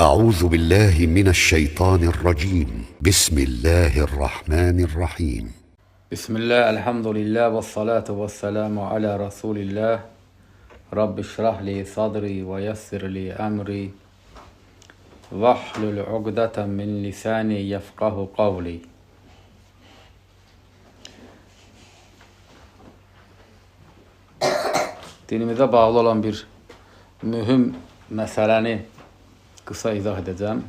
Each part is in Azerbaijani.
أعوذ بالله من الشيطان الرجيم بسم الله الرحمن الرحيم Bismillah, elhamdülillah ve salatu ve selamu ala Resulillah. Rabbi şrah li sadri ve yassir li emri. Vahlul uqdatan min lisani yefqahu qavli. Dinimizə bağlı olan bir mühüm məsələni qısa izah edəcəm.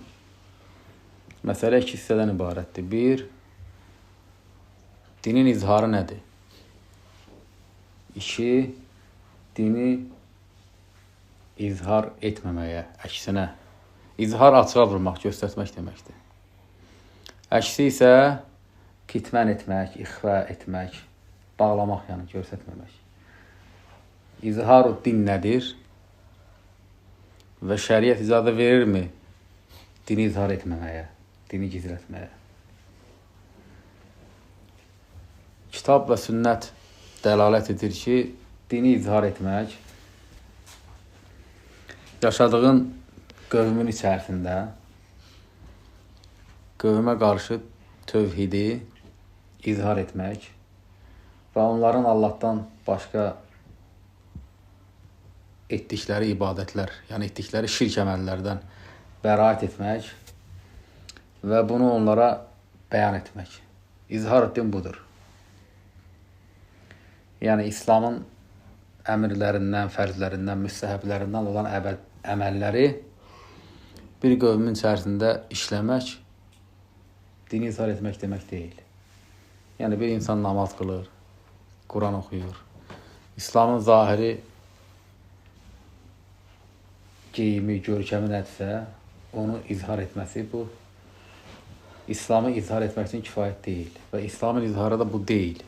Məsələ iki hissədən ibarətdir. Bir, dinin izharı nədir? İki, dini izhar etməməyə, əksinə. İzhar açığa vurmaq, göstərmək deməkdir. Əksi isə kitmən etmək, ixfa etmək, bağlamaq, yəni göstərməmək. İzhar-ı din nədir? Və şəriət icazə verirmi dini izhar etməməyə, dini gizlətməyə? Kitab və sünnət dəlalət edir ki, dini izhar etmək yaşadığın qövmün içərisində qövmə qarşı tövhidi izhar etmək və onların Allahdan başqa etdikləri ibadətlər, yəni etdikləri şirk əməllərdən bəraət etmək və bunu onlara bəyan etmək. İzhar etdin budur. Yəni İslamın əmrlərindən, fərzlərindən, müstəhəblərindən olan əməlləri bir qövmün içərisində işləmək, dini izhar etmək demək deyil. Yəni bir insan namaz qılır, Quran oxuyur. İslamın zahiri geyimi, görkəmi nədirsə, onu izhar etməsi bu İslamı izhar etmək üçün kifayət deyil və İslamın izharı da bu deyil.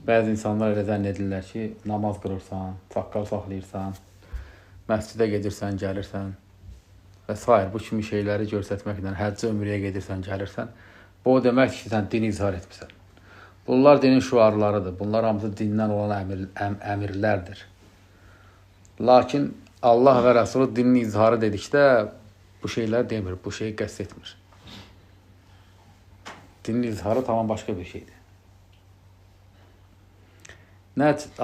Bəzi insanlar elə zənn edirlər ki, namaz qılırsan, saqqal saxlayırsan, məscidə gedirsən, gəlirsən və s. bu kimi şeyləri göstərməklə, həccə ömrəyə gedirsən, gəlirsən, bu o demək ki, sən dini izhar etmirsən. Bunlar dinin şüarlarıdır. Bunlar hamısı dindən olan əmirlərdir. Lakin Allah və Rəsulü dinin izharı dedikdə bu şeylər demir, bu şeyi qəsd etmir. Dinin izharı tamam başqa bir şeydir. Nəcd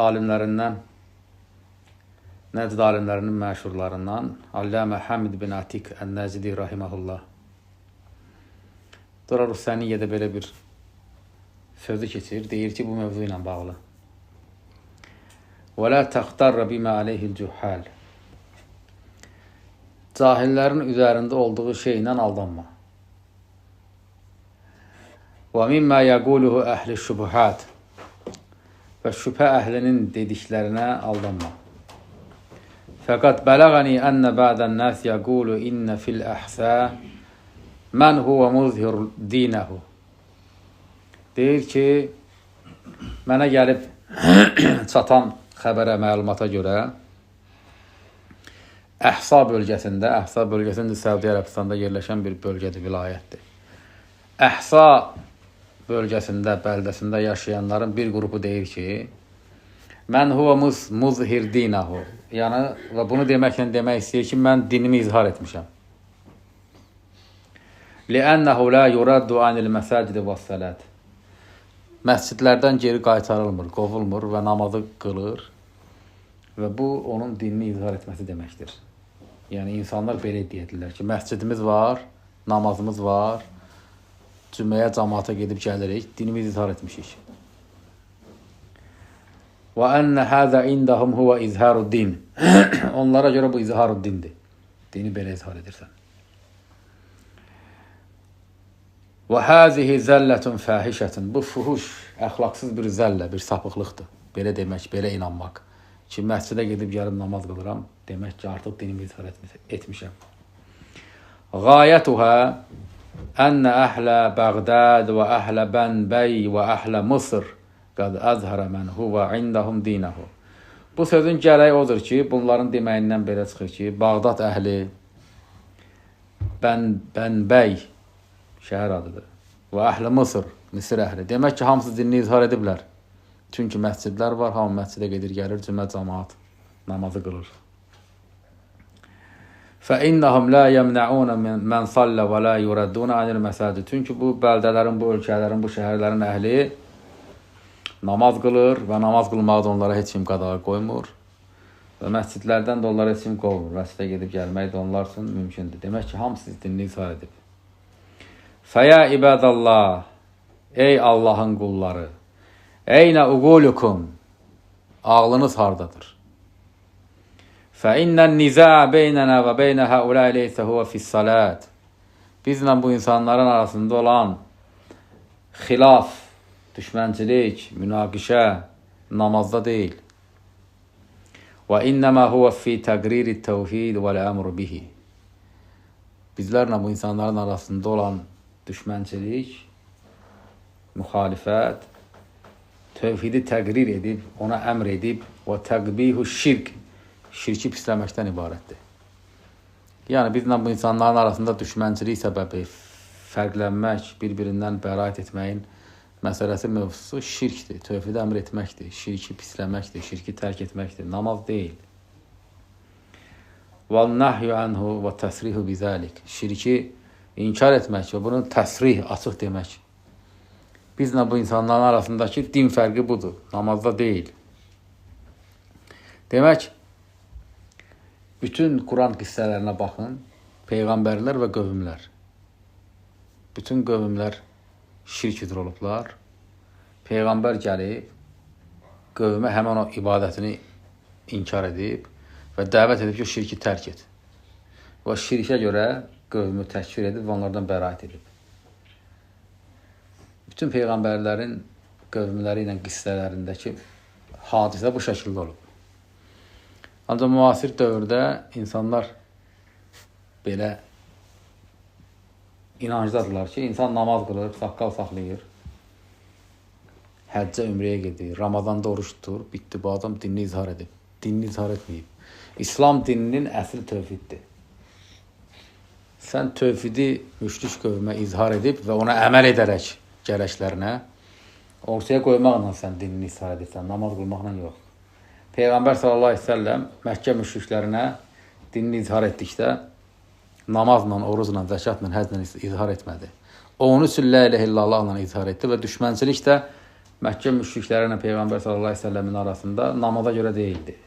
alimlərinin məşhurlarından Allamə Hamid bin Atik Ən-Nəcdi rahiməhullah. Durar Hüseyniyyədə belə bir sözü keçir, deyir ki, bu mövzu ilə bağlı. وَلَا تَخْتَرَّ بِمَا عَلَيْهِ الْجُحَّالِ Cahillərin üzərində olduğu şeylə aldanma. وَمِمَّا يَقُولُهُ أَهْلِ الشُّبُحَاتِ Və şübhə əhlinin dediklərinə aldanma. فَقَدْ بَلَغَنِي أَنَّ بَعْدَ النَّاسِ يَقُولُ إِنَّ فِي الْأَحْسَاءِ مَنْ هُوَ مُظْهِرُ دِينَهُ Deyir ki, mənə gəlib çatan xəbərə, məlumata görə Əhsa bölgəsində Səudiyyə Ərəbistanda yerləşən bir bölgədir, vilayətdir. Əhsa bölgəsində, bəldəsində yaşayanların bir qrupu deyir ki, mən huvə muzhir dinahu, yəni və bunu deməklə demək istəyir ki, mən dinimi izhar etmişəm. Li'annahu la yuraddu anil məsacidi vəs-salat Məscidlərdən geri qaytarılmır, qovulmur və namazı qılır və bu onun dinini izhar etməsi deməkdir. Yəni insanlar belə deyirlər ki, məscidimiz var, namazımız var, cüməyə, cəmaata gedib gəlirik, dinimizi izhar etmişik. Və ənə həzə indəhum huvə izharu din Onlara görə bu izharu dindir. Dini belə izhar edirsən. Və həzihi zəllətun fəhişətun Bu fuhuş, əxlaqsız bir zəllə, bir sapıqlıqdır. Belə demək, belə inanmaq. Ki, məscidə gedib gəlib namaz qılıram, demək ki, artıq dinimi izhar etmişəm. Gayətuhə ənə əhlə Bəğdəd və əhlə Bənbəy və əhlə Mısır qəd əzhərə mən huvə indəhum dinəhu Bu sözün gərəyi odur ki, bunların deməyindən belə çıxır ki, Bağdad əhli, Bənbəy şəhər adıdır və əhli Mısır, Misir əhli. Demək ki, hamısı dinini izhar ediblər. Çünki məscidlər var, hamı məscidə gedir, gəlir, cümə cəmaat namazı qılır. فَإِنَّهُمْ لَا يَمْنَعُونَ مَنْ صَلَّ وَلَا يُرَدُّونَ عَنِ الْمَسَاجِدِ. Çünki bu bəldələrin, bu ölkələrin, bu şəhərlərin əhli namaz qılır və namaz qılmaqda onlara heç kim qadağa qoymur. Və məscidlərdən də onlara heç kim qovmur. Məscidə gedib gəlmək də onlar üçün mümkündür. Demək ki, hamısı dinini izhar edib. Fəyə ibadallah, ey Allahın qulları, eynə uqulukum, ağlınız hardadır? فَإِنَّ النِّزَاعَ بَيْنَنَا وَبَيْنَ هَؤُلَاءِ لَيْسَ هُوَ فِي الصَّلَاةِ. Bizlə bu insanların arasında olan xilaf, düşmənçilik, münaqişə namazda deyil. وَإِنَّمَا هُوَ فِي تَقْرِيرِ التَّوْحِيدِ وَالْأَمْرُ بِهِ. Bizlərlə bu insanların arasında olan düşmənçilik, müxalifət, tövhidi təqrir edib, ona əmr edib və təqbihu şirk, şirki pisləməkdən ibarətdir. Yəni, bizlə bu insanların arasında düşmənçilik səbəbi, fərqlənmək, bir-birindən bəraət etməyin məsələsi, mövzusu şirkdir, tövhidi əmr etməkdir, şirki pisləməkdir, şirki tərk etməkdir, namaz deyil. وَالنَّحْيُ عَنْهُ وَتَسْرِحُ بِذَٰلِكِ. Şirki inkar etmək və bunu təsrih, açıq demək. Bizlə bu insanların arasındakı din fərqi budur, namazda deyil. Demək, bütün Quran qissələrinə baxın, peyğəmbərlər və qövmlər. Bütün qövmlər şirk üzrə olublar. Peyğəmbər gəlib, qövmə həmən o ibadətini inkar edib və dəvət edib ki, şirki tərk et. Və şirkə görə qövmü təkfir edib və onlardan bəraət edib. Bütün peyğəmbərlərin qövmləri ilə qissələrindəki hadisə bu şəkildə olub. Ancaq müasir dövrdə insanlar belə inancdadırlar ki, insan namaz qılır, saqqal saxlayır, həccə, ümrəyə gedir, Ramazanda oruç tutur, bitdi, bu adam dinini izhar edib, dinini izhar etməyib. İslam dininin əsli tövhiddir. Sən tövhidi müşrik qövmə izhar edib və ona əməl edərək gərəklərinə ortaya qoymaqla sən dinini izhar edirsən, namaz qılmaqla yox. Peyğəmbər sallallahu aleyhi ve sellem Məkkə müşriklərinə dinini izhar etdikdə namazla, orucla, zəkatla, həzlə izhar etmədi. Onun üçün la ilahe illallahla izhar etdi və düşmənçilik də Məkkə müşriklərlə Peyğəmbər sallallahu aleyhi ve sellemin arasında namaza görə deyildi.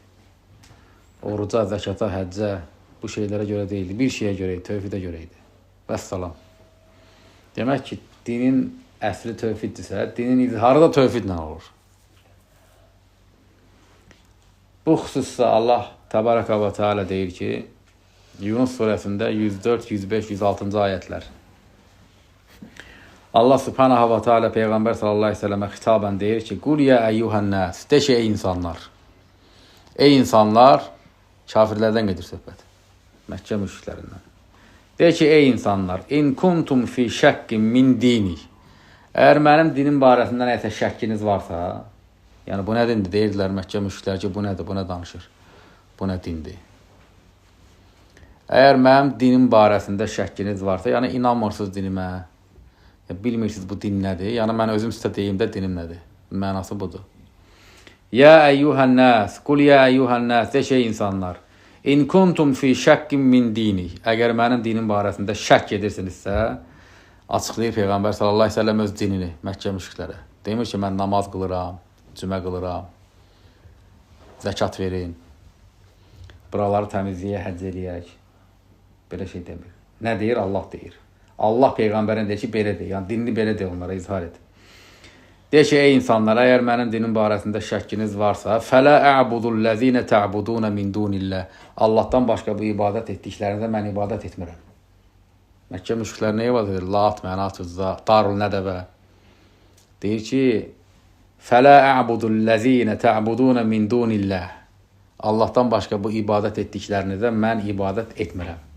Oruca, zəkata, həccə, bu şeylərə görə deyildi. Bir şeyə görə idi, tövhidə görə idi. Vəssalam. Demək ki, dinin əsli tövhiddirsə, dinin izharı da tövhidlə olur. Bu xüsusda Allah Təbaraka və Teala deyir ki, Yunus surəsində 104, 105, 106-cı ayətlər. Allah Subhanahu və Teala Peyğəmbər sallallahu aleyhi ve sellemə xitabən deyir ki, Qul ya əyyuhən-nəs, de ki, ey insanlar. Ey insanlar, kafirlərdən gedir söhbət. Məkkə müşriklərindən. De ki, ey insanlar, in kuntum fi şəkkin min dini. Əgər mənim dinim barəsində nəyəsə şəkkiniz varsa, yəni bu nə dindir? Deyirdilər Məkkə müşriklər ki, bu nədir, bu nə danışır? Bu nə dindir? Əgər mənim dinim barəsində şəkkiniz varsa, yəni inanmırsınız dinimə, bilmirsiniz bu din nədir, yəni mən özüm sizə deyim də dinim nədir? Mənası budur. Ya əyyuhən-nəs, qul ya əyyuhən-nəs, de şey insanlar, in kuntum fi şəkkin min dini. Əgər mənim dinim barəsində şəkk edirsinizsə, açıqlayır Peyğəmbər sallallahu aleyhi ve sellem öz dinini Məkkə müşriklərə. Demir ki, mən namaz qılıram, cümə qılıram, zəkat verin, buraları təmizliyə, həcc eləyək. Belə şey demir. Nə deyir? Allah deyir. Allah Peyğəmbərin deyir ki, belə deyir. Yəni, dinini belə deyir, onlara izhar et. Deyir ki, ey insanlar, əgər mənim dinim barəsində şəkkiniz varsa, فَلَا أَعْبُدُ الَّذ۪ينَ تَعْبُدُونَ مِنْ دُونِ اللّٰهِ. Allahdan başqa bu ibadət etdiklərinizə mən ibadət etmirəm. Məkkə müşriklər nə ibadət edir? Lat, Mənat, Uzza, Darul Nədəvə. Deyir ki, فَلَا أَعْبُدُ الَّذ۪ينَ تَعْبُدُونَ مِنْ دُونِ اللّٰهِ. Allahdan başqa bu ibadət etdiklərinizə mən ibadət etmirəm.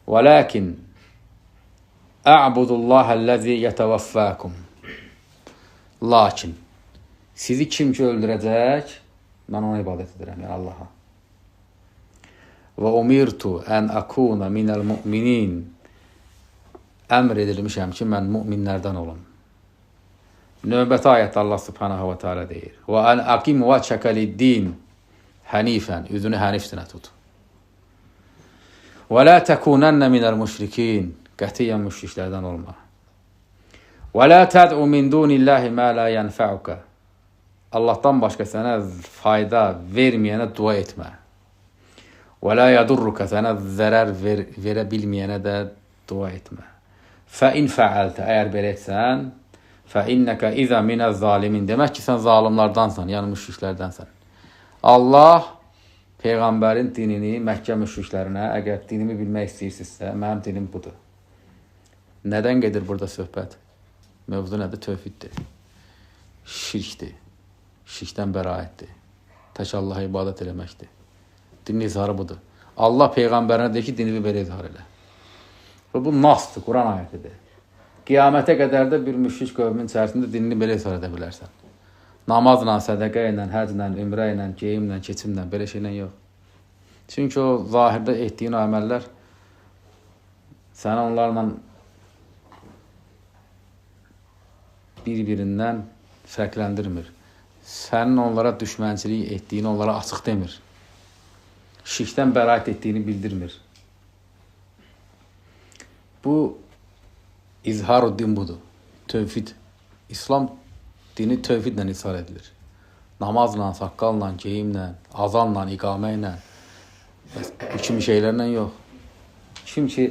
وَلَكِنْ أَعْبُدُ اللّٰهَ الَّذ۪ي يَتَوَفَّاكُمْ. Lakin sizi kim ki öldürəcək, mən ona ibadət edirəm, yəni Allaha. Və umirtu ən akuna minəl mu'minin. Əmr edilmişəm ki, mən müminlərdən olum. Növbəti ayətdə Allah Subhanahu və Teala deyir. Və ən aqim vəçəkə lid-din hənifən. Üzünü hənif sinə tut. Və la təkunənə minəl müşrikin. Qətiyyən müşriklərdən olma. Və la təd'u min dunillahi mə la yənfəuka. Allahdan başqa sənə fayda verməyənə dua etmə. Və la yadurruka, sənə zərər verə bilməyənə də dua etmə. Fə in fəəltə, əgər belə etsən, fə innəkə izə minəz zalimin. Demək ki, sən zalimlardansan, yəni müşriklərdənsən. Allah Peyğəmbərin dinini Məkkə müşriklərinə, əgər dinimi bilmək istəyirsinizsə, mənim dinim budur. Nədən gedir burada söhbət? Mövzu nədir? Tövhiddir. Şirkdir. Şirkdən bəraətdir. Tək Allaha ibadət eləməkdir. Dinin izharı budur. Allah Peyğəmbərinə deyir ki, dinini belə izhar elə. Və bu nasdır, Quran ayətidir. Qiyamətə qədər də bir müşrik qövmin içərisində dinini belə izhar edə bilərsən. Namazla, sədəqə ilə, həclə, ümrə ilə, geyimlə, keçimlə, belə şeylə yox. Çünki o zahirdə etdiyin əməllər səni onlarla bir-birindən fərqləndirmir. Sənin onlara düşmənçilik etdiyini onlara açıq demir. Şirkdən bəraət etdiyini bildirmir. Bu izhar-ı din budur. Tövhid. İslam dini tövhidlə izhar edilir. Namazla, saqqalla, geyimlə, azanla, iqamə ilə, bu kimi şeylərlə yox. Kim ki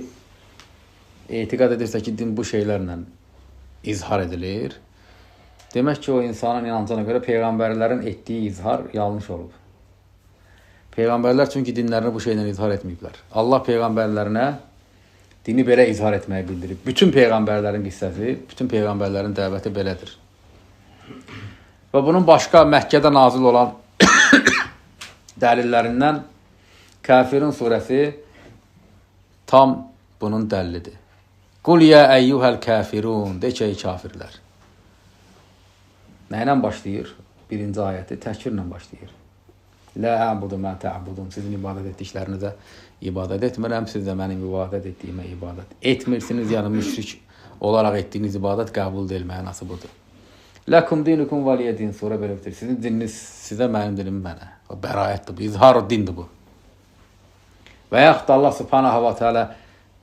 etiqad edirsə ki, din bu şeylərlə izhar edilir, demək ki, o insanın inancına görə Peyğəmbərlərin etdiyi izhar yanlış olub. Peyğəmbərlər çünki dinlərini bu şeylə izhar etməyiblər. Allah Peyğəmbərlərinə dini belə izhar etməyi bildirib. Bütün Peyğəmbərlərin qissəsi, bütün Peyğəmbərlərin dəvəti belədir. Və bunun başqa Məkkədə nazil olan dəlillərindən Kafirun surəsi tam bunun dəlilidir. Qul ya əyyuhəl kafirun, de ki, ey kafirlər. Nə ilə başlayır? Birinci ayəti təkvirlə başlayır. Lə əbudu mə tə'budun. Sizin ibadət etdiklərinizə ibadət etmirəm, siz də mənim ibadət etdiyimə ibadət etmirsiniz. Yəni müşrik olaraq etdiyiniz ibadət qəbul deyil, mənası budur. Ləkum dinukum valiyə din, sonra belə bitir. Sizin dininiz sizə, mənim dinim mənə. Bəraətdir bu, izhar-ı dindir bu. Və yaxud Allah subhanahu wa ta'ala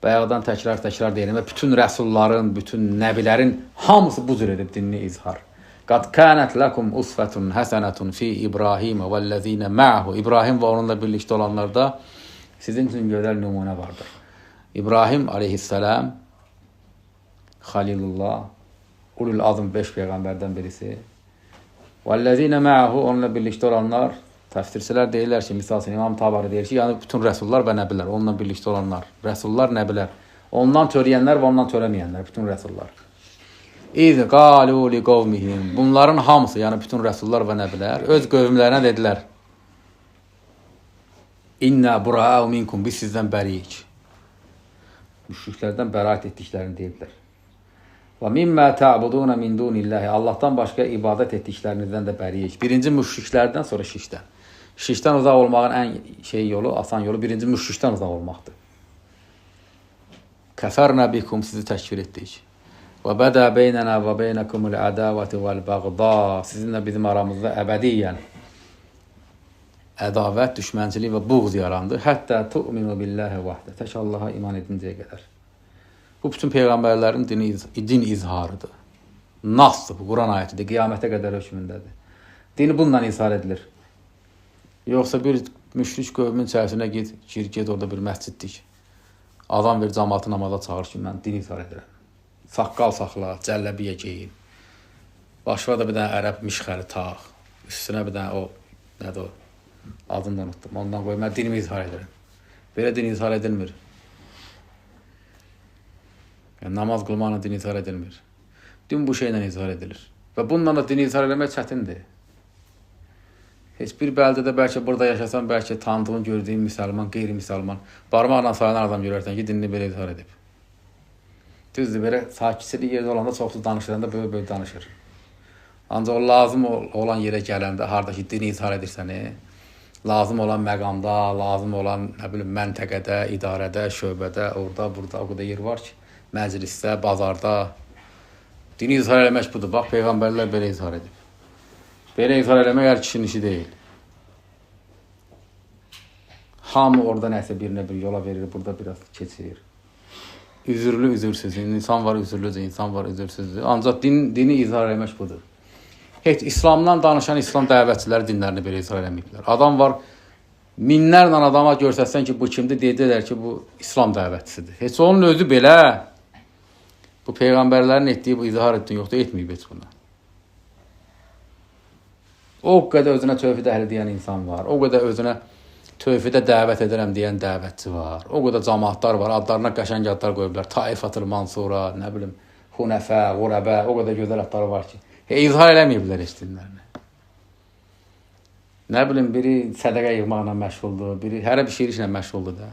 bayaqdan təkrar deyilmə, bütün rəsulların, bütün nəbilərin hamısı bu cür edib dinini izhar. Qad kənət ləkum usfətun həsənətun fi İbrahimə vəl-ləzinə mə'hu. İbrahim və onunla birlikdə olanlarda sizin üçün gözəl nümunə vardır. İbrahim aleyhisselam, Xalilullah, Ulul Azm 5 Peyğəmbərdən birisi. Vəl-ləzinə mə'hu, onunla birlikdə olanlar, təfsirçilər deyirlər ki, misal üçün İmam Tabari deyir ki, yəni bütün rəsullar və nəbilər, onunla birlikdə olanlar, rəsullar, nəbilər, ondan törəyənlər və ondan törəməyənlər, bütün rəsullar. İz qalu li qavmihim, bunların hamısı, yəni bütün rəsullar və nəbilər, öz qövmlərinə dedilər, İnnə bura'u minkum, biz sizdən bəriyik. Müşriklərdən bəraət etdiklərini deyirlər. Və mimmə ta'buduna min dunillahi, Allahdan başqa ibadət etdiklərinizdən də bəriyik. Birinci müşriklərdən, sonra şirkdən. Şirkdən uzaq olmağın ən yolu, asan yolu birinci müşrikdən uzaq olmaqdır. Kəfərnə bikum, sizi təkfir etdik. Və bədə beynənə və beynəkumul ədavəti vəl-bəğda, sizinlə bizim aramızda əbədiyyən ədavət, düşmənçilik və buğz yarandı. Həttə tu'minu billahi vahdə, tək Allaha iman edincəyə qədər. Bu, bütün Peyğəmbərlərin din izharıdır. Nasdır, bu Quran ayətidir, qiyamətə qədər hökmündədir. Dini bununla izhar edilir. Yoxsa bir müşrik qövmin içərisinə gir, orada bir məscid dik. Adam ver, cəmaatı namaza çağır ki, mən dini izhar edirəm. Saqqal saxla, cəlləbiyə geyin. Başına da bir dənə ərəb mişxəri tağ. Üstünə bir dənə o, nədir o? Adını da unuttum. Ondan qoy, mən dinimi izhar edirəm. Belə din izhar edilmir. Yəni, namaz qılmaqla din izhar edilmir. Din bu şeylə izhar edilir. Və bununla da dini izhar etmək çətindir. Heç bir bəldədə bəlkə burada yaşasan, bəlkə tanıdığın, gördüyün müsəlman, qeyri-müsəlman, barmaqla sayılan adam görərsən ki, dinini belə izhar edib. Düzdür, belə sakitçilik yerdə olanda çoxsuz danışıranda böyük danışır. Ancaq o lazım olan yerə gələndə, haradakı dini izhar edirsəni, lazım olan məqamda, lazım olan məntəqədə, idarədə, şöbədə, orada, burada o qədər yer var ki, məclisdə, bazarda. Dini izhar eləmək budur. Bax, Peyğəmbərlər belə izhar edib. Belə izhar eləmək hər kişinin işi deyil. Hamı orada nəsə birinə bir yola verir, burada biraz keçir. Üzürlü, üzürsüz. İnsan var üzürlüdür, insan var üzürsüzdür. Ancaq dini izhar etmək budur. Heç İslamdan danışan İslam dəvətçiləri dinlərini belə izhar etməyiblər. Adam var, minlərlə adama görsətsən ki, bu kimdir, deyəcəklər ki, bu İslam dəvətçisidir. Heç onun özü belə bu peyğəmbərlərin etdiyi bu izhar etdiyin yoxdur, etməyib heç bunu. O qədər özünə tövhid əhli deyən insan var. O qədər özünə tövhidə dəvət edirəm deyən dəvətçi var. O qədər cəmaatlar var. Adlarına qəşəng adlar qoyublar. Taifatul Mansura, nə bilim, Hunəfə, Qurəbə, o qədər gözəl adları var ki, izhar eləməyiblər heç dinlərini. Nə bilim, biri sədəqə yığmaqla məşğuldur, biri hərə bir şiir işlə məşğuldur da.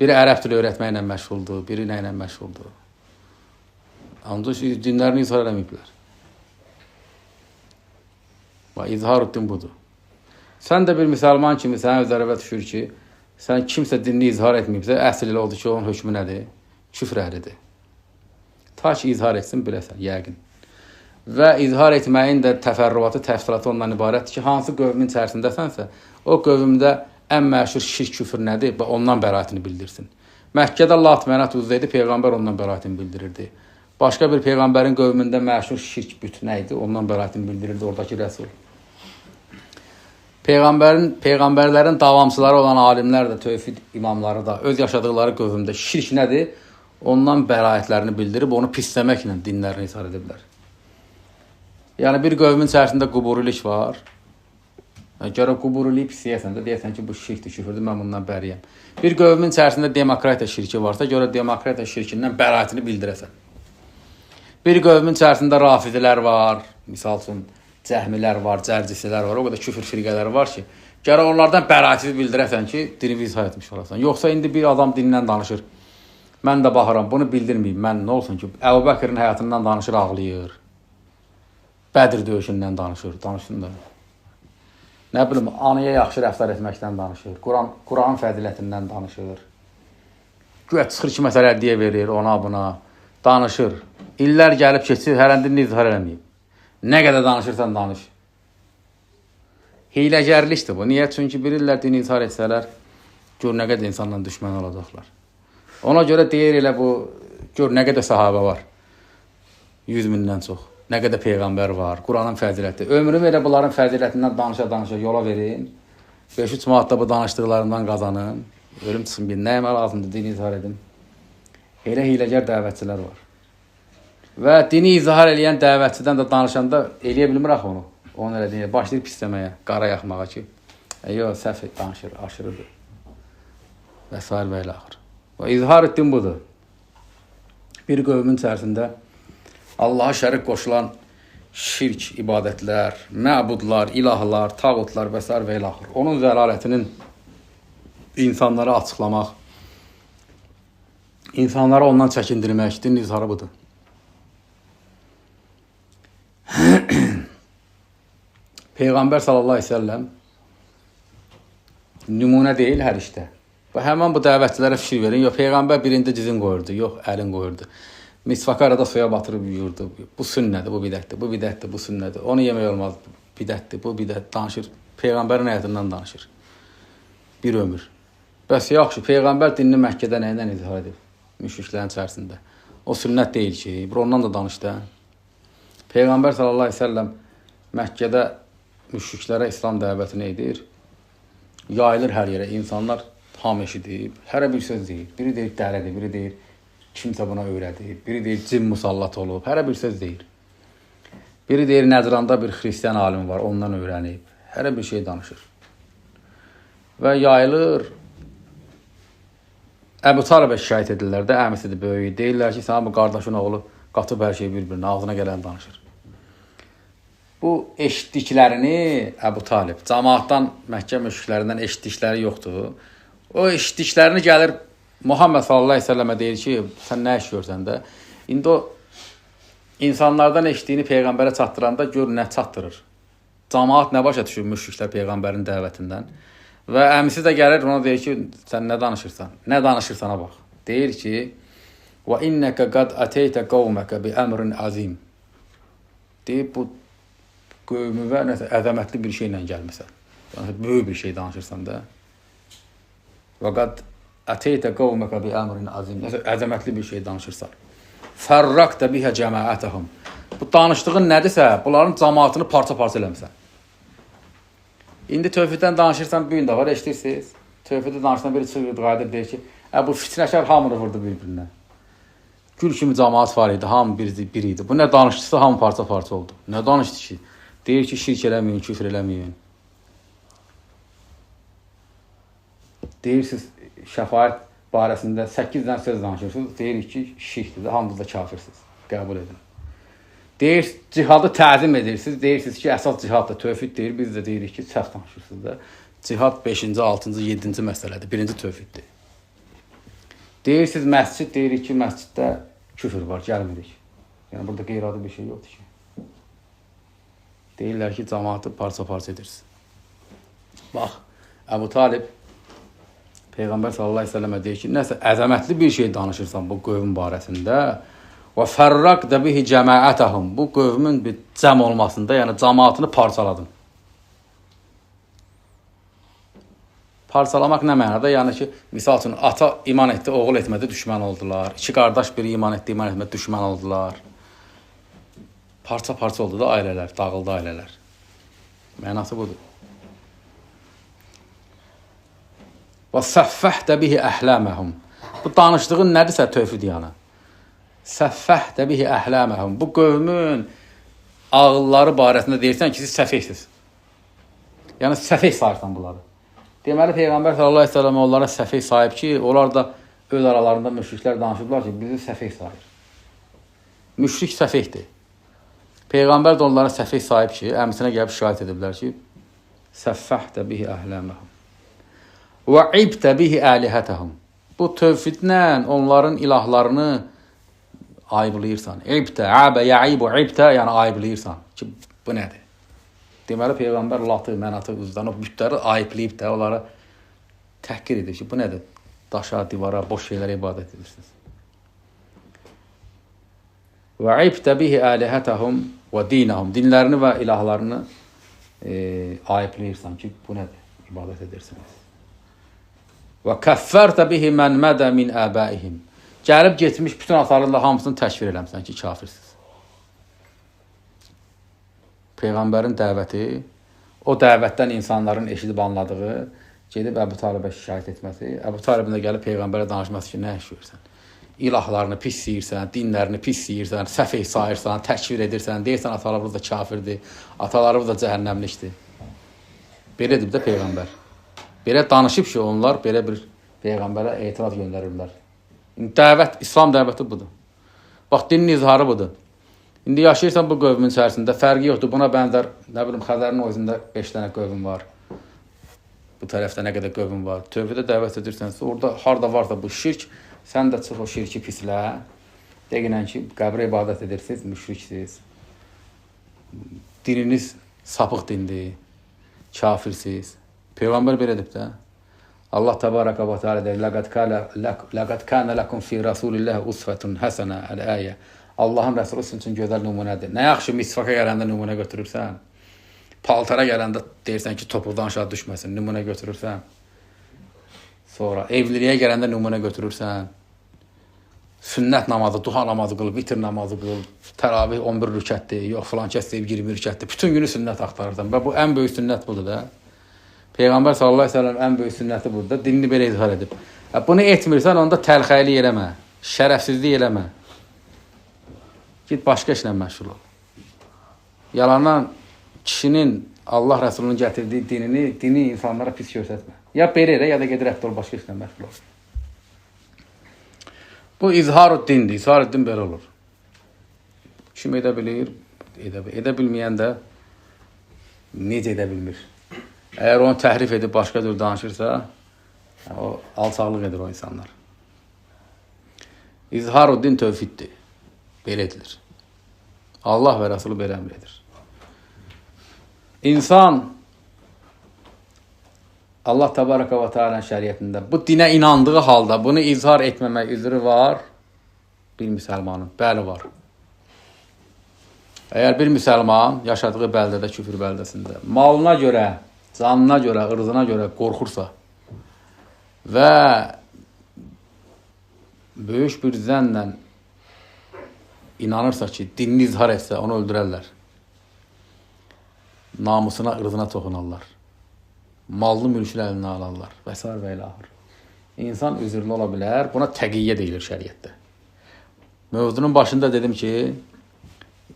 Biri ərəb dili öyrətməklə məşğuldur, biri nə ilə məşğuldur. Ancaq dinlərini izhar eləməyiblər. İzhar etdin budur. Sən də bir müsəlman kimi sənə özərəbə düşür ki, sən kimsə dinini izhar etməyibsə, əsl elə oldu ki, onun hökmü nədir? Küfr əhlidir. Ta ki, izhar etsin, biləsən, yəqin. Və izhar etməyin də təfərrüatı, təfsilatı ondan ibarətdir ki, hansı qövmin içərisindəsənsə, o qövmdə ən məşhur şirk küfür nədir? Ondan bəraətini bildirsin. Məkkədə Lat, Mənat, Uzza idi, Peyğəmbər ondan bəraətini bildirirdi. Başqa bir Peyğəmbərin qövmündə məşhur şirk büt nə idi? Ondan bəraətini bildirirdi oradakı rəsul. Peyğəmbərlərin davamçıları olan alimlər də, tövhid imamları da öz yaşadıkları qövmdə şirk nədir? Ondan bəraətlərini bildirib, onu pisləməklə dinlərini izhar ediblər. Yəni, bir qövmün içərisində quburilik var. Görə quburilik pisləyəsən də, deyəsən ki, bu şirkdir, küfürdür, mən bundan bəriyəm. Bir qövmün içərisində demokratiya şirki varsa, görə demokratiya şirkindən bəraətini bildirəsən. Bir qövmün içərisində rafidilər var, misal üçün, cəhmilər var, cərcisilər var, o qədər küfür firqələri var ki, gərək onlardan bəraətini bildirəsən ki, dinini izhar etmiş olasan. Yoxsa indi bir adam dinindən danışır, mən də baxıram, bunu bildirməyim, mən nə olsun ki, Əbu Bəkirin həyatından danışır, ağlayır, Bədir döyüşündən danışır, danışsın da. Nə bilim, anıya yaxşı rəftar etməkdən danışır, Quranın fəzilətindən danışır, güya çıxır ki, məsələ əddiyə verir, ona buna danışır. İllər gəlib keçir, hələn dinini izhar eləməyib. Nə qədər danışırsan, danış. Hiləgərlikdir bu. Niyə? Çünki bilirlər, dini izhar etsələr, gör nə qədər insanla düşmən olacaqlar. Ona görə deyir elə bu, gör nə qədər sahabə var. 100 mindən çox. Nə qədər peyğəmbər var, Quranın fəziləti. Ömrümü elə bunların fəzilətindən danışa yola verin. 5-3 manatda bu danışdıqlarından qazanın. Ölüm çıxsın, bir nəyimə lazımdır, dini izhar edin. Elə hiləgər dəvətçilər var. Və dini izhar eləyən dəvətçidən də danışanda eləyə bilmir axı onu. Onu elə deyir, başlayır pisləməyə, qara yaxmağa ki, yox, səhv danışır, aşırıdır. Və s. və ilə axır. Və izhar etdin budur. Bir qövmün içərisində Allaha şərik qoşulan şirk, ibadətlər, məbudlar, ilahlar, tağutlar və s. və ilə axır. Onun zəlalətinin insanlara açıqlamaq, insanlara ondan çəkindirmək, dinin izharı budur. Peyğəmbər sallallahu aleyhi ve sellem nümunə deyil hər işdə. Və həmən bu dəvətçilərə fikir verin. Yox, Peyğəmbər birində dizin qoyurdu, yox, əlin qoyurdu. Misvakı arada suya batırıb yuyurdu. Bu sünnədir, bu bidətdir, bu bidətdir, bu sünnədir. Onu yemək olmaz, bidətdir, bu bidət danışır. Peyğəmbərin həyatından danışır. Bir ömür. Bəs yaxşı, Peyğəmbər dinini Məkkədə nəyindən izhar edib? Müşriklərin içərisində. O sünnət deyil ki, bir ondan da danışdı. Peyğəmbər sallallahu aleyhi ve sellem Məkkədə müşriklərə İslam dəvətini edir. Yayılır hər yerə. İnsanlar tam eşidib, hərə bir söz deyir. Biri deyir dəlidir, biri deyir kimsə buna öyrədib, biri deyir cin musallat olub, hərə bir söz deyir. Biri deyir Nəcranda bir xristiyan alim var, ondan öyrənib. Hərə bir şey danışır. Və yayılır. Əbu Talibə şikayət edirlər də, əmisidir, böyüyü. Deyirlər ki, sana bu qardaşın oğlu qatıb hər şey bir-birinin ağzına gələn danışır. Bu eşitdiklərini Əbu Talib, cəmaatdan, Məkkə müşriklərindən eşitdikləri yoxdur. O eşitdiklərini gəlir Muhammed sallallahu aleyhi ve sellemə deyir ki, sən nə iş görsən də. İndi o insanlardan eşitdiyini Peyğəmbərə çatdıranda gör nə çatdırır. Cəmaat nə başa düşür müşriklər Peyğəmbərin dəvətindən. Və əmisi də gəlir ona deyir ki, sən nə danışırsan? Nə danışırsana bax. Deyir ki, və innəkə qad əteytə qavməkə bi əmrin azim. Deyib bu qövmüvə nəsə əzəmətli bir şeylə gəlməsən. Yəni, böyük bir şey danışırsan da. Və qad əteytə qavməkə bi əmrin azim. Nəsə əzəmətli bir şey danışırsan. Fərraqtə bihə cəmaətəhum. Bu danışdığın nədirsə, bunların cəmaatını parça-parça eləmişsən. İndi tövhiddən danışırsan, bu gün də var, eşitirsiniz. Tövhiddə danışsan biri çıxır, qayıdır, deyir ki, bu fitnəkar hamını vurdu bir-birinə. Gül kimi cəmaat var idi, hamı bir idi. Bu nə danışdısa, hamı parça-parça oldu. Nə danışdı ki? Deyir ki, şirk eləməyin, küfr eləməyin. Deyirsiniz, şəfaət barəsində 8 dənə söz danışırsınız, deyirik ki, şirkdir, hamınız da kafirsiniz, qəbul edin. Deyir, cihadı təzim edirsiniz, deyirsiniz ki, əsas cihad da tövhid deyir, biz də deyirik ki, səhv danışırsınız da. Cihad 5-ci, 6-cı, 7-ci məsələdir, birinci tövhiddir. Deyirsiniz, məscid, deyirik ki, məsciddə küfür var, gəlmirik. Yəni, burada qeyri-adi bir şey yoxdur ki. Deyirlər ki, cəmaatı parça-parça edirsiniz. Bax, Əbu Talib, Peyğəmbər sallallahu əleyhi və səlləmə deyir ki, nəsə əzəmətli bir şey danışırsan bu qövm barəsində və fərraqdə bihi cəmaətəhum. Bu qövmün bir cəm olmasında, yəni cəmaatını parçaladın. Parçalamaq nə mənada? Yəni ki, misal üçün ata iman etdi, oğul etmədi, düşmən oldular. İki qardaş biri iman etdi, iman etmədi, düşmən oldular. Parça-parça oldu da ailələr, dağıldı ailələr. Mənası budur. Və səffəhdə bihi əhləməhum. Bu danışdığın nədirsə tövhid yanı. Səffəhdə bihi əhləməhum. Bu qövmün ağılları barəsində deyirsən ki, siz səfeysiniz. Yəni, səfey sayırsan bunları. Deməli, Peyğəmbər sallallahu əleyhi və səlləm onlara səfey sayıb ki, onlar da öz aralarında müşriklər danışıblar ki, bizi səfey sayır. Müşrik səfeydir. Peyğəmbər də onlara səfey sayıb ki, əmisinə gəlib şikayət ediblər ki, səffəhdə bihi əhləməhum. Və ibtə bihi əlihətəhum. Bu tövhidlə onların ilahlarını ayıblayırsan. İbtə, əbə, yəibu, ibtə, yəni ayıblayırsan ki, bu nədir? Deməli, Peyğəmbər Latı, Mənatı, Uzdanı, bütləri ayıblayıb da, onlara təhqir edir ki, bu nədir? Daşa, divara, boş şeylərə ibadət edirsiniz. Və ibtə bihi əlihətəhum və dinəhum. Dinlərini və ilahlarını ayıblayırsan ki, bu nədir? İbadət edirsiniz. Və kəffərtə bihi mən mədə min əbəihim. Gəlib getmiş bütün atalarla hamısını təkfir eləmişsən ki, kafirsiniz. Peyğəmbərin dəvəti, o dəvətdən insanların eşidib anladığı, gedib Əbu Talibə şikayət etməsi, Əbu Talibin də gəlib Peyğəmbərə danışması ki, nə işləyirsən? İlahlarını pis yiyirsən, dinlərini pis yiyirsən, səfeh sayırsan, təkfir edirsən, deyirsən atalarımız da kafirdir, atalarımız da cəhənnəmlikdir. Belə edib də Peyğəmbər. Belə danışıb ki, onlar belə bir Peyğəmbərə etiraz göndərirlər. Dəvət, İslam dəvəti budur. Bax, dinin izharı budur. İndi yaşayırsan bu qövmün içərisində, fərqi yoxdur. Buna bənzər, nə bilim, Xəzərin o üzündə 5 dənə qövm var. Bu tərəfdə nə qədər qövm var. Tövhidə dəvət edirsənsə, orada harda varsa bu şirk, sən də çıx o şirki pislə. Deyinən ki, qəbrə ibadət edirsiniz, müşriksiniz. Dininiz sapıq dindir, kafirsiniz. Peyğəmbər belə edib də. Allah təbaraka və teala deyir, "Laqad kana lakum fi rasulillahi uswatun hasana" əl-ayə. Allahın rəsulu sizin üçün gözəl nümunədir. Nə yaxşı misvaka gələndə nümunə götürürsən. Paltara gələndə deyirsən ki, topuqdan aşağı düşməsin, nümunə götürürsən. Sonra evliliyə gələndə nümunə götürürsən. Sünnət namazı, duha namazı qıl, vitr namazı qıl, təravih 11 rükətdir, yox filan kəs deyib 20 rükətdir. Bütün günü sünnət axtarırsan. Və bu ən böyük sünnət budur da. Peyğəmbər sallallahu əleyhi və səlləm ən böyük sünnəti burada, dinini belə izhar edib. Bunu etmirsən, onda təlxəylik eləmə, şərəfsizlik eləmə. Git başqa işlə məşğul ol. Yalandan kişinin Allah Rəsulunun gətirdiyi dini insanlara pis göstərmə. Ya belə elə, ya da gedir rəfdə ol, başqa işlə məşğul ol. Bu izhar-ı dindir, izhar-ı din belə olur. Kim edə bilir, edə bilməyən də necə edə bilmir. Əgər onu təhrif edib başqa cür danışırsa, o alçaqlıq edir o insanlar. İzhar-ı din tövhiddir. Belə edilir. Allah və Rəsulü belə əmr edir. İnsan Allah təbaraka və teala şəriətində bu dinə inandığı halda bunu izhar etməmək üzrü var bir müsəlmanın. Bəli, var. Əgər bir müsəlman yaşadığı bəldədə, küfür bəldəsində malına görə, canına görə, ırzına görə qorxursa, və böyük bir zənlə inanırsa ki, dinini izhar etsə, onu öldürərlər. Namusuna, ırzına toxunarlar. Mallı mülkünü əlinə alarlar və s. və ilahır. İnsan üzürlü ola bilər. Buna təqiyyə deyilir şəriətdə. Mövzunun başında dedim ki,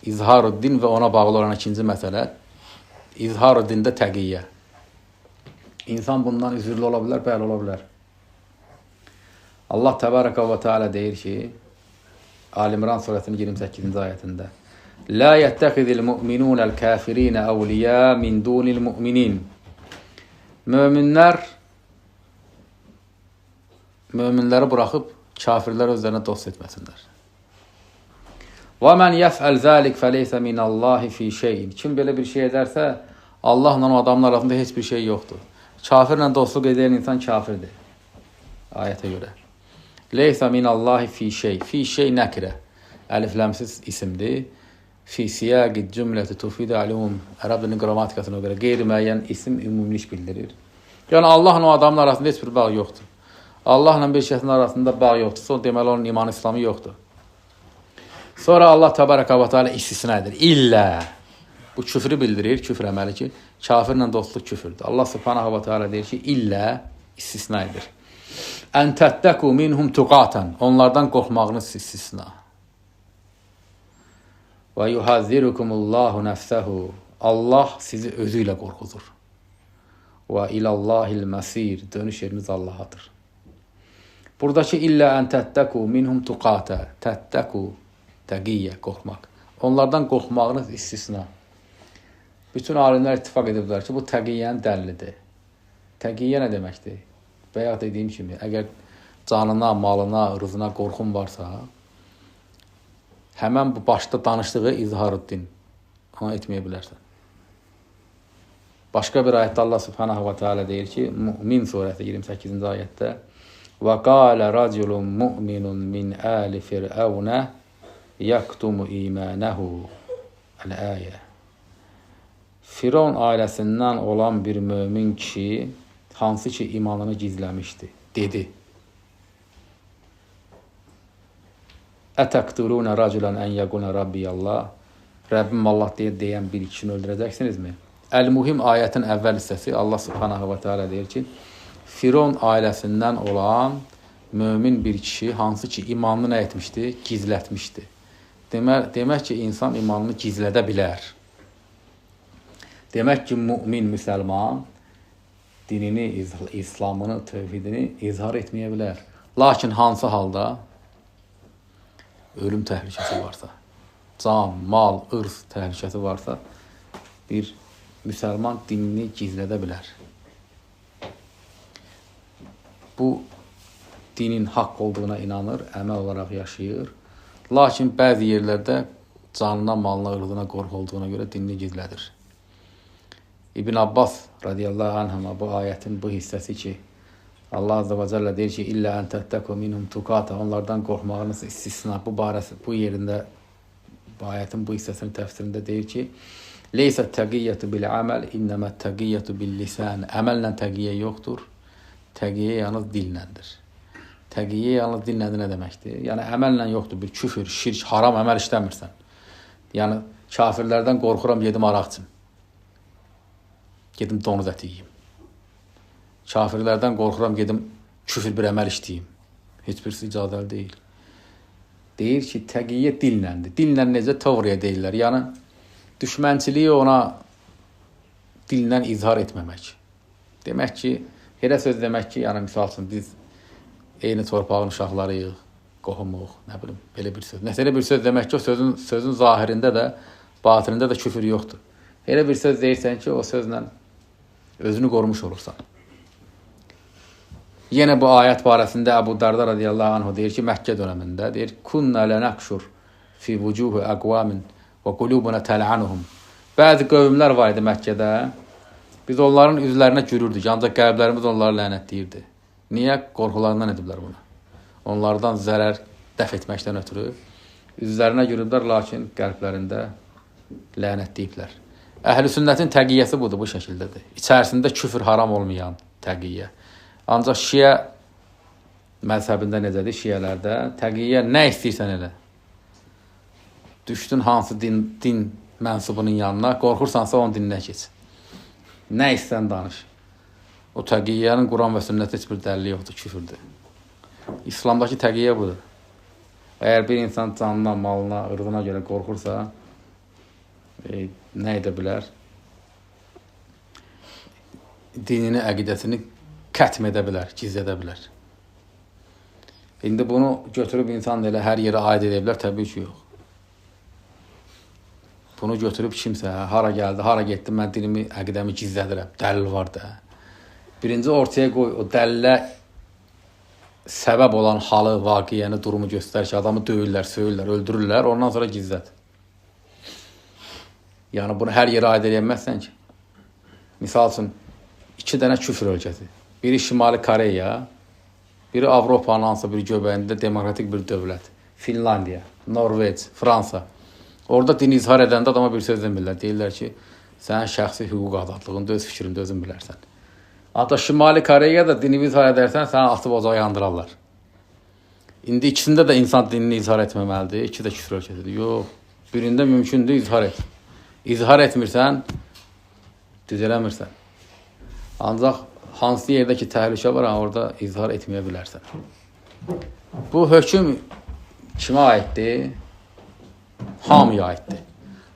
izhar-ı din və ona bağlı olan ikinci məsələ, izhar-ı dində təqiyyə. İnsan bundan üzürlü ola bilər, bəli ola bilər. Allah təbaraka və teala deyir ki, Ali-İmran surəsinin 28-ci ayətində, La yəttəxidil müminunəl kafirinə əvliyə min dunil müminin. Möminləri buraxıb kafirlər özlərinə dost etməsinlər. Və mən yəfəl zəlik fəleysə minəllahi fi şeyin. Kim belə bir şey edərsə, Allahla o adamın arasında heç bir şey yoxdur. Kafirlə dostluq edən insan kafirdir. Ayətə görə. Leysə minəllahi fi şey. Fi şey nəkirə. Əlifləmsiz isimdir. Fi siyaqi cümləti tufidə alümum. Ərəb dilinin qrammatikasına görə qeyri-müəyyən isim ümumilik bildirir. Yəni Allahla o adamın arasında heç bir bağ yoxdur. Allahla bir şəxsin arasında bağ yoxdursa, deməli onun iman İslamı yoxdur. Sonra Allah təbaraka və teala istisna edir. İllə. Bu küfrü bildirir, küfr əməli ki, kafirlə dostluq küfürdür. Allah subhanahu və teala deyir ki, illə istisna edir. Ən təttəku minhum tuqatan. Onlardan qorxmağınız istisna. Və yuhazzirukumullahu nəfsəhu. Allah sizi özü ilə qorxudur. Və ilallahil məsir. Dönüş yeriniz Allahadır. Buradakı illə ən təttəku minhum tuqata. Təttəku, təqiyyə, qorxmaq. Onlardan qorxmağınız istisna. Bütün alimlər ittifaq ediblər ki, bu təqiyyənin dəllidir. Təqiyyə nə deməkdir? Bayaq dediyim kimi, əgər canına, malına, ırzına qorxun varsa, həmən bu başda danışdığı izhar-ı-din onu etməyə bilərsən. Başqa bir ayətdə Allah subhanahu wa ta'ala deyir ki, Mü'min surəsi 28-ci ayətdə Və qalə raculun mu'minun min əli fir'əvnə yaktumu imanəhu Əl-əyə. Firon ailəsindən olan bir mömin kişi, hansı ki imanını gizləmişdi, dedi. Ətəqtulunə raculan ən yəqunə Rabbiyallah. Rəbbim Allah deyən bir kişini öldürəcəksinizmi? Əl-Muhim ayətin əvvəl hissəsi Allah subhanahu wa ta'ala deyir ki, Firon ailəsindən olan mömin bir kişi, hansı ki imanını nə etmişdi? Gizlətmişdi. Demək ki, insan imanını gizlədə bilər. Demək ki, mümin, müsəlman dinini, İslamını, tövhidini izhar etməyə bilər. Lakin hansı halda? Ölüm təhlükəsi varsa, can, mal, ırz təhlükəsi varsa, bir müsəlman dinini gizlədə bilər. Bu, dinin haqq olduğuna inanır, əməl olaraq yaşayır. Lakin bəzi yerlərdə canına, malına, ırzına qorxu olduğuna görə dinini gizlədir. İbn Abbas radiyallahu anhuma bu ayətin bu hissəsi ki, Allah azze və cəllə deyir ki, illə ən təttəku minhum tuqata, onlardan qorxmağınız istisna. Bu yerində, bu ayətin bu hissəsinin təfsirində deyir ki, leysə təqiyyətu bil əməl, innəmə təqiyyətu bil lisan. Əməllə təqiyyə yoxdur, təqiyyə yalnız dilləndir. Təqiyyə yalnız dilləndir nə deməkdir? Yəni, əməllə yoxdur, bir küfür, şirk, haram əməl işləmirsən. Yəni, kafirlərdən qorxuram, yedim araqçım. Gedim donuz əti yiyim. Kafirlərdən qorxuram, gedim küfür bir əməl işləyim. Heç birisi icazəli deyil. Deyir ki, təqiyyə dinləndir. Dinlən necə? Teoriya deyirlər. Yəni, düşmənçiliyi ona dillə izhar etməmək. Demək ki, elə söz demək ki, yəni misal üçün biz eyni torpağın uşaqlarıyıq, qohumuq, nə bilim, belə bir söz. Nəsə elə bir söz demək ki, o sözün zahirində də, batinində də küfür yoxdur. Elə bir söz deyirsən ki, o sözlə özünü qorumuş olursan. Yenə bu ayət barəsində Əbu Darda radiyallahu anhu deyir ki, Məkkə dönəmində deyir, Kunnə lənəqşur fi vucuhu əqvamin və qulubuna təl'anuhum. Bəzi qövmlər var idi Məkkədə, biz onların üzlərinə gülürdük, ancaq qəlblərimiz onları lənətləyirdi. Niyə? Qorxularından ediblər bunu. Onlardan zərər dəf etməkdən ötürü üzlərinə gülüblər, lakin qəlblərində lənətləyiblər. Əhl-i sünnətin təqiyyəsi budur, bu şəkildədir. İçərisində küfür haram olmayan təqiyyə. Ancaq şiə məzhəbində necədir, şiələrdə. Təqiyyə nə istəyirsən elə. Düşdün hansı din mənsubunun yanına, qorxursansa onun dininə keç. Nə istəyirsən danış. O təqiyyənin Quran və sünnətdə heç bir dəlili yoxdur, küfürdür. İslamdakı təqiyyə budur. Əgər bir insan canına, malına, ırzına görə qorxursa, nə edə bilər? Dinini, əqidəsini kətm edə bilər, gizlədə bilər. İndi bunu götürüb insan elə hər yerə aid edə bilər, təbii ki, yox. Bunu götürüb kimsə, hara gəldi, hara getdi, mən dinimi, əqidəmi gizlədirəm, dəlil var da. Birinci ortaya qoy, o dəlilə səbəb olan halı, vaqiyyəni, durumu göstər ki, adamı döyürlər, söyürlər, öldürürlər, ondan sonra gizlət. Yəni, bunu hər yerə aid edəməzsən ki. Misal üçün, 2 dənə küfr ölkəsi. Biri Şimali Koreya, biri Avropanın hansısa bir göbəyində demokratik bir dövlət. Finlandiya, Norveç, Fransa. Orada din izhar edəndə adama bir söz demirlər. Deyirlər ki, sənin şəxsi hüquq azadlığında öz fikrində özün bilərsən. Hatta Şimali Koreyada dinini izhar edərsən, səni atıb ocağa yandırarlar. İndi ikisində də insan dinini izhar etməməlidir. İki də küfr ölkəsidir. Yox, birində mümkündür, izhar et. İzhar etmirsən, düzələmirsən. Ancaq hansı yerdə ki, təhlükə var, orada izhar etməyə bilərsən. Bu hökm kimə aiddir? Hamıya aiddir.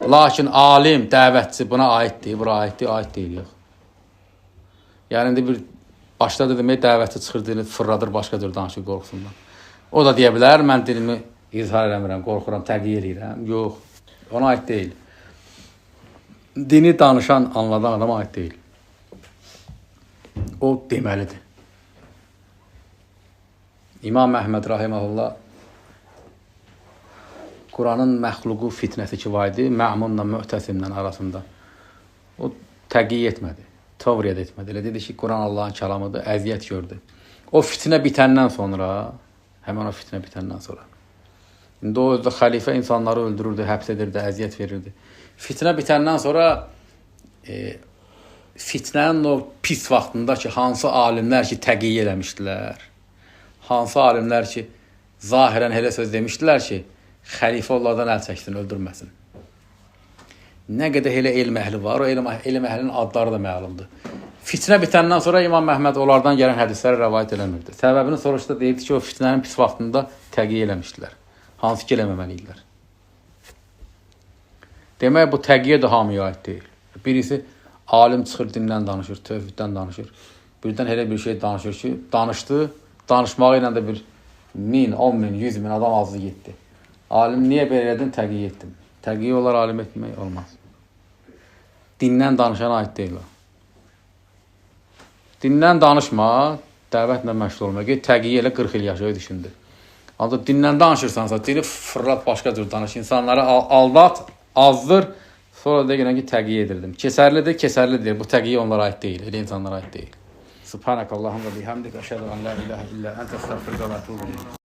Lakin alim, dəvətçi buna aiddir, bura aiddir, aid deyil, yox. Yəni, indi bir başladı demək, dəvətçi çıxır, dilini fırladır, başqa cür danışır qorxusundan. O da deyə bilər, mən dilimi izhar eləmirəm, qorxuram, təqiyyə edirəm. Yox, ona aid deyil. Dini danışan, anladan adama aid deyil. O deməlidir. İmam Əhməd Rahiməhullah Quranın məxluqu fitnəsi ki var idi, Mə'munla Mü'təsimlə arasında. O təqiyyə etmədi, təvriyyə etmədi. Elə dedi ki, Quran Allahın kəlamıdır, əziyyət gördü. O fitnə bitəndən sonra, həmən o fitnə bitəndən sonra. İndi o özdə xəlifə insanları öldürürdü, həbs edirdi, əziyyət verirdi. Fitnə bitəndən sonra fitnənin o pis vaxtında ki, hansı alimlər ki, təqiyyə eləmişdilər, hansı alimlər ki, zahirən elə söz demişdilər ki, xəlifə onlardan əl çəksin, öldürməsin. Nə qədər elə elm əhli var, o elm əhlinin adları da məlumdur. Fitnə bitəndən sonra İmam Məhməd onlardan gələn hədisləri rəvayət eləmirdi. Səbəbini soruşda deyirdi ki, o fitnənin pis vaxtında təqiyyə eləmişdilər. Hansı ki, eləməməliydiler. Demək, bu təqiyyə də hamıya aid deyil. Birisi alim çıxır, dindən danışır, tövhiddən danışır. Birdən elə bir şey danışır ki, danışdı, danışmağı ilə də bir 1000, 10.000, 100.000 adam azı getdi. Alim niyə belə edin? Təqiyyə etdim. Təqiyyə olar alim etmək olmaz. Dindən danışana aid deyil o. Dindən danışma, dəvətlə məşğul olma. Get təqiyyə elə 40 il yaşayı düşündür. Ancaq dindən danışırsansa, dini fırlat başqa cür danış. İnsanları aldat, azdır, sonra da yenə ki, təqiyyə edirdim. Kesərlidir, kesərlidir. Bu təqiyyə onlara aid deyil, elə insanlara aid deyil. Subhanakallahumma bihamdik, əşhədu an la ilahe illə əntə estəğfiruke və etûbü ileyk.